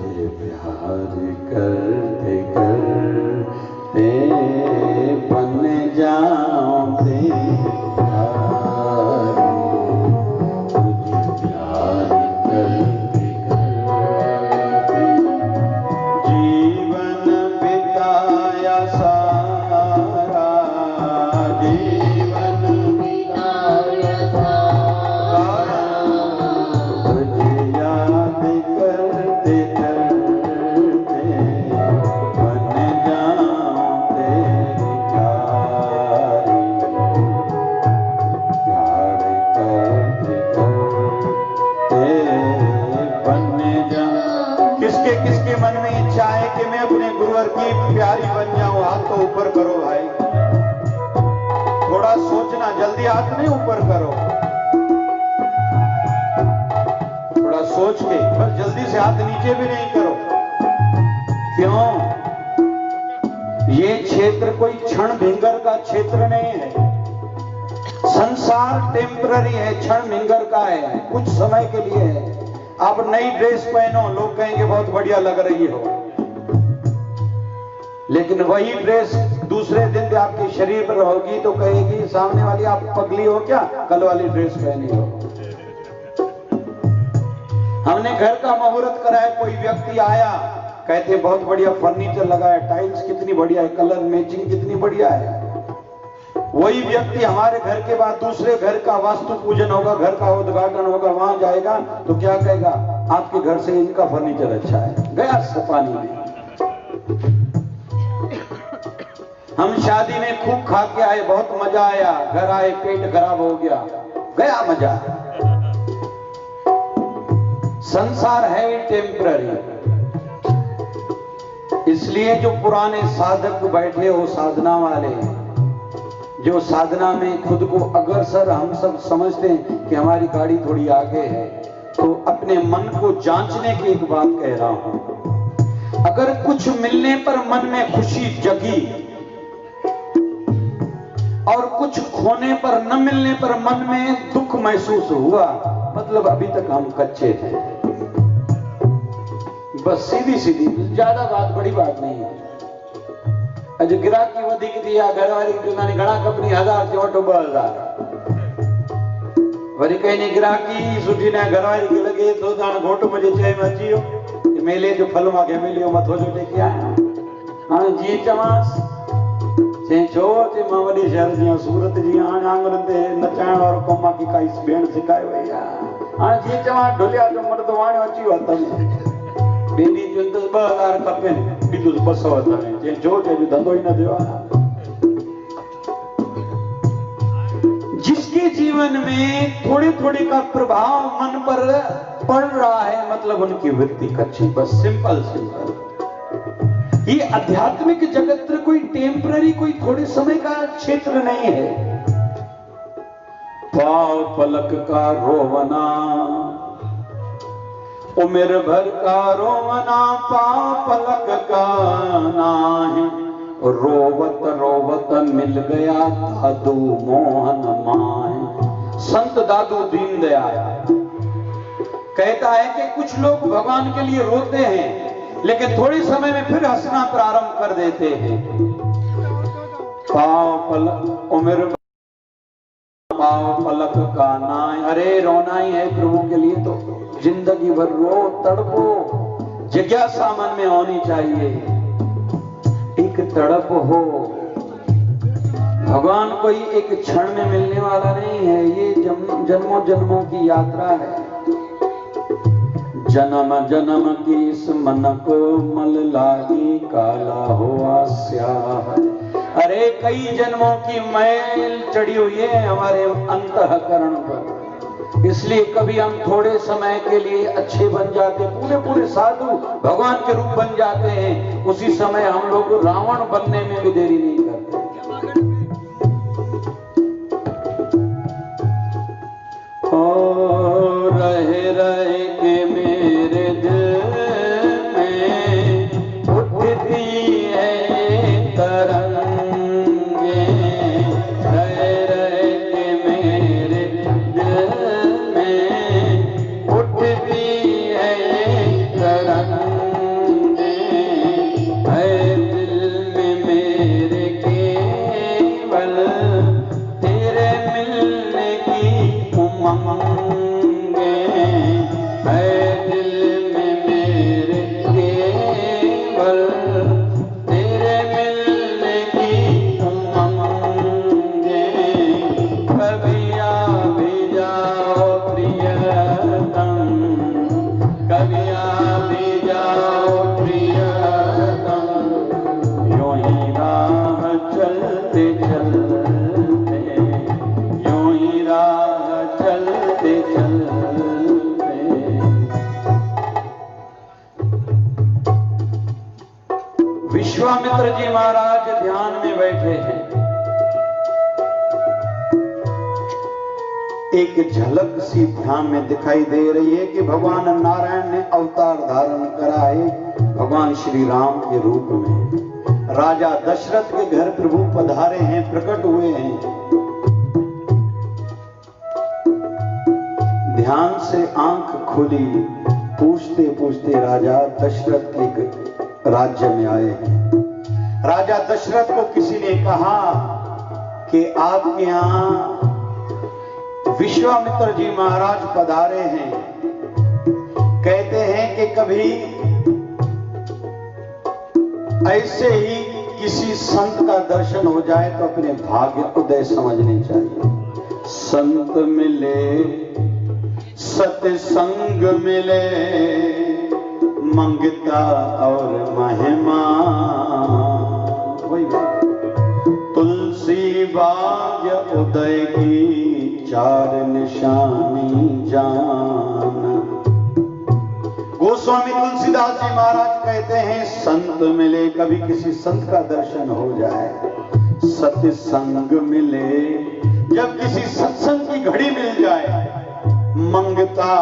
तुझे प्यार करते करते बन जाऊं तेरा, तुझे प्यार करते करते जीवन बिताया सारा, जीवन बिताया सारा, तुझे याद करते करते बन जाऊं तेरी प्यारी, प्यार करते करते बन जाऊं। किसके किसके मन में इच्छा है कि मैं अपने गुरुवर की प्यारी बन जाऊं? हाथ तो ऊपर करो भाई, थोड़ा सोचना, जल्दी हाथ नहीं ऊपर करो, थोड़ा सोच के, बस जल्दी से हाथ नीचे भी नहीं करो। क्यों? ये क्षेत्र कोई क्षण भिंगर का क्षेत्र नहीं है। संसार टेम्पररी है, क्षण भिंगर का है, कुछ समय के लिए है। आप नई ड्रेस पहनो, लोग कहेंगे बहुत बढ़िया लग रही हो, लेकिन वही ड्रेस दूसरे दिन भी आपके शरीर पर होगी तो कहेगी सामने वाली आप पगली हो क्या, कल वाली ड्रेस पहनी हो। हमने घर का मुहूर्त कराया, कोई व्यक्ति आया, कहते बहुत बढ़िया फर्नीचर लगाया, टाइल्स कितनी बढ़िया है, कलर मैचिंग कितनी बढ़िया है। वही व्यक्ति हमारे घर के बाद दूसरे घर का वास्तु पूजन होगा, घर का उद्घाटन होगा, वहां जाएगा तो क्या कहेगा, आपके घर से इनका फर्नीचर अच्छा है, गया पानी में। हम शादी में खूब खा के आए, बहुत मजा आया, घर आए पेट खराब हो गया, गया मजा। संसार है टेम्पररी, इसलिए जो पुराने साधक बैठे हो, साधना वाले, जो साधना में खुद को अग्रसर हम सब समझते हैं कि हमारी गाड़ी थोड़ी आगे है, तो अपने मन को जांचने की एक बात कह रहा हूं। अगर कुछ मिलने पर मन में खुशी जगी और कुछ खोने पर, न मिलने पर मन में दुख महसूस हुआ, मतलब अभी तक हम कच्चे थे। बस सीधी सीधी, ज्यादा बात, बड़ी बात नहीं है। अज गिराकी वधिक थी, घरवारी घणा खपनी 1000 थी, ऑटो 2000 वरी कहीं गिराकी सुठी न घरवारी खे लगे तो घोट मुझे चए में अची वियो, मेले जो फल मांखे मिलियो, मथो जो टेके आया। हाणे जीअं चवांसि, चई छो? चई मां वॾे शहर जी सूरत जी, हाणे आंगुरनि ते नचाइण वारो कमु आहे की काई भेण सेखारे वई आहे। हाणे जीअं चवां ढोलिया जो मर्द वाणियो अची वियो हथ में, बेबी जो 2000 खपनि, ॾींदुसि 200 हथ में। चई छो? चई धंधो ही न थियो आहे। जिसके जीवन में थोड़े थोड़े का प्रभाव मन पर पड़ रहा है, मतलब उनकी वृत्ति कच्ची, बस सिंपल सिंपल। ये आध्यात्मिक जगत कोई टेम्पररी, कोई थोड़े समय का क्षेत्र नहीं है। पाव पलक का रोवना, उम्र भर का रोवना, पाव पलक का नाहि, रोवत रोवत मिल गया दादू मोहन माए। संत दादू दीनदयाल कहता है कि कुछ लोग भगवान के लिए रोते हैं, लेकिन थोड़े समय में फिर हंसना प्रारंभ कर देते हैं। पाव पलक, उम्र पाव पलक का नाय, अरे रोना ही है प्रभु के लिए तो जिंदगी भर रो, तड़पो। जिज्ञासा मन में होनी चाहिए, एक तड़प हो। भगवान कोई एक क्षण में मिलने वाला नहीं है, ये जन्मों जन्मों की यात्रा है। जन्म जन्म की इस मन को मल लागी, काला हुआ स्याह। अरे कई जन्मों की मैल चढ़ी हुई है हमारे अंतःकरण पर, इसलिए कभी हम थोड़े समय के लिए अच्छे बन जाते, पूरे पूरे साधु भगवान के रूप बन जाते हैं, उसी समय हम लोग रावण बनने में भी देरी नहीं करते। ओ रहे रहे के मेरे दिल में उठती है तरंगे, रहे रहे के मेरे दिल में उठती है तरंगे। विश्वामित्र जी महाराज ध्यान में बैठे हैं। एक झलक सी ध्यान में दिखाई दे रही है कि भगवान नारायण ने अवतार धारण करा है भगवान श्री राम के रूप में। राजा दशरथ के घर प्रभु पधारे हैं, प्रकट हुए हैं। ध्यान से आंख खुली, पूछते पूछते राजा दशरथ के राज्य में आए हैं। राजा दशरथ को किसी ने कहा कि आपके यहां विश्वामित्र जी महाराज पधारे हैं। कहते हैं कि कभी ऐसे ही किसी संत का दर्शन हो जाए तो अपने भाग्य उदय समझने चाहिए। संत मिले सत्संग मिले, मंगता और महिमा। वही तुलसी भाग्य उदय की चार निशानी जाना। गोस्वामी तुलसीदास जी महाराज कहते हैं संत मिले, कभी किसी संत का दर्शन हो जाए, सत्संग मिले, जब किसी सत्संग की घड़ी मिल जाए, मंगता,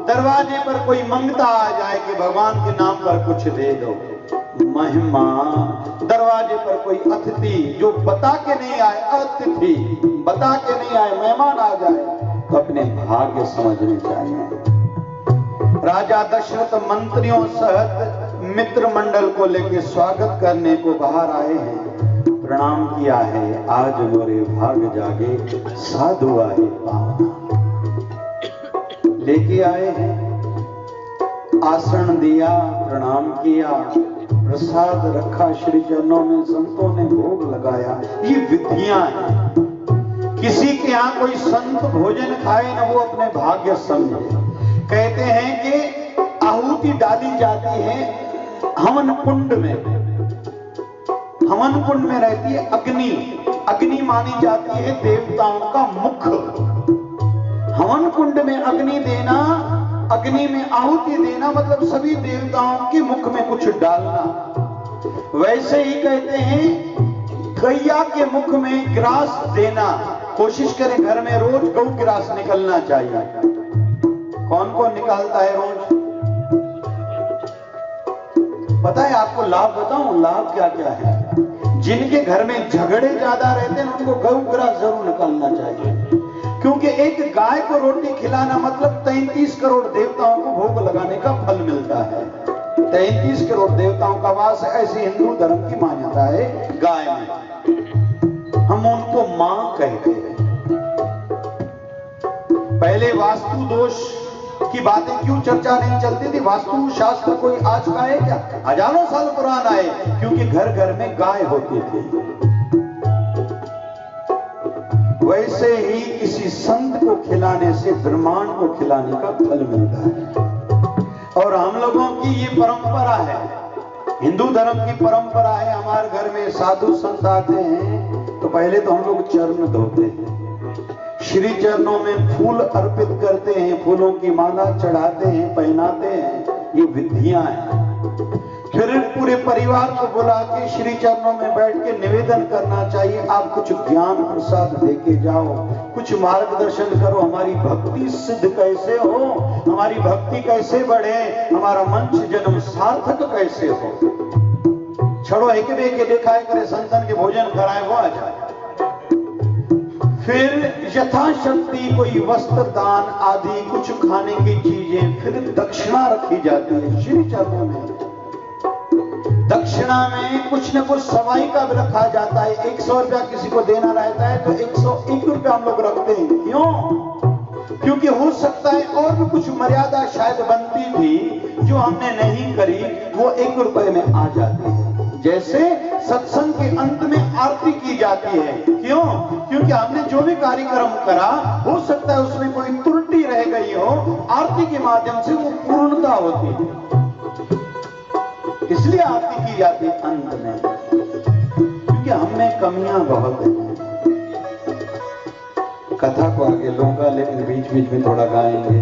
दरवाजे पर कोई मंगता आ जाए कि भगवान के नाम पर कुछ दे दो, महिमा, दरवाजे पर कोई अतिथि जो बता के नहीं आए, अतिथि बता के नहीं आए, मेहमान आ जाए तो अपने भाग्य समझने चाहिए। राजा दशरथ मंत्रियों सहित मित्र मंडल को लेकर स्वागत करने को बाहर आए हैं। प्रणाम किया है, आज मोरे भाग जागे, साधु आए पावना। लेके आए हैं, आसन दिया, प्रणाम किया, प्रसाद रखा श्री चरणों में, संतों ने भोग लगाया। ये विधियां हैं। किसी के यहाँ कोई संत भोजन खाए ना, वो अपने भाग्य समझे। कहते हैं कि आहुति डाली जाती है हवन कुंड में। हवन कुंड में रहती है अग्नि। अग्नि मानी जाती है देवताओं का मुख। हवन कुंड में अग्नि देना, अग्नि में आहुति देना मतलब सभी देवताओं के मुख में कुछ डालना। वैसे ही कहते हैं गैया के मुख में ग्रास देना। कोशिश करें घर में रोज गौ ग्रास निकलना चाहिए। कौन कौन निकालता है रोज? पता है आपको लाभ बताऊं, लाभ क्या क्या है? जिनके घर में झगड़े ज्यादा रहते हैं उनको गौ ग्रास जरूर निकालना चाहिए, क्योंकि एक गाय को रोटी खिलाना मतलब 33 करोड़ देवताओं को भोग लगाने का फल मिलता है। 33 करोड़ देवताओं का वास है, ऐसी हिंदू धर्म की मान्यता है गाय में। हम उनको मां कहते हैं। पहले वास्तु दोष की बातें क्यों चर्चा नहीं चलती थी? वास्तु शास्त्र कोई आज का है क्या? हजारों साल पुराना है, क्योंकि घर घर में गाय होती थी। वैसे ही किसी संत को खिलाने से ब्रह्मांड को खिलाने का फल मिलता है। और हम लोगों की ये परंपरा है, हिंदू धर्म की परंपरा है। हमारे घर में साधु संत आते हैं तो पहले तो हम लोग चरण धोते हैं, श्री चरणों में फूल अर्पित करते हैं, फूलों की माला चढ़ाते हैं, पहनाते हैं। ये विधियां हैं। फिर पूरे परिवार को बुला के श्री चरणों में बैठ के निवेदन करना चाहिए, आप कुछ ज्ञान प्रसाद देके जाओ, कुछ मार्गदर्शन करो, हमारी भक्ति सिद्ध कैसे हो, हमारी भक्ति कैसे बढ़े, हमारा मंच जन्म सार्थक कैसे हो। छोड़ो एक के दिखाए करे, संतन के भोजन कराए, वो आ जाए। फिर यथाशक्ति कोई वस्त्र दान आदि कुछ खाने की चीजें, फिर दक्षिणा रखी जाती है श्री चरणों में। दक्षिणा में कुछ न कुछ सवाई का भी रखा जाता है। 100 रुपया किसी को देना रहता है तो 101 रुपया हम लोग रखते हैं। क्यों? क्योंकि हो सकता है और भी कुछ मर्यादा शायद बनती थी जो हमने नहीं करी, वो 1 रुपए में आ जाती है। जैसे सत्संग के अंत में आरती की जाती है। क्यों? क्योंकि हमने जो भी कार्यक्रम करा हो सकता है उसमें कोई त्रुटि रह गई हो, आरती के माध्यम से वो पूर्णता होती है, इसलिए आरती की जाती है अंत में, क्योंकि हमें कमियां बहुत हैं। कथा को आगे लूंगा लेकिन बीच बीच में थोड़ा गाएंगे।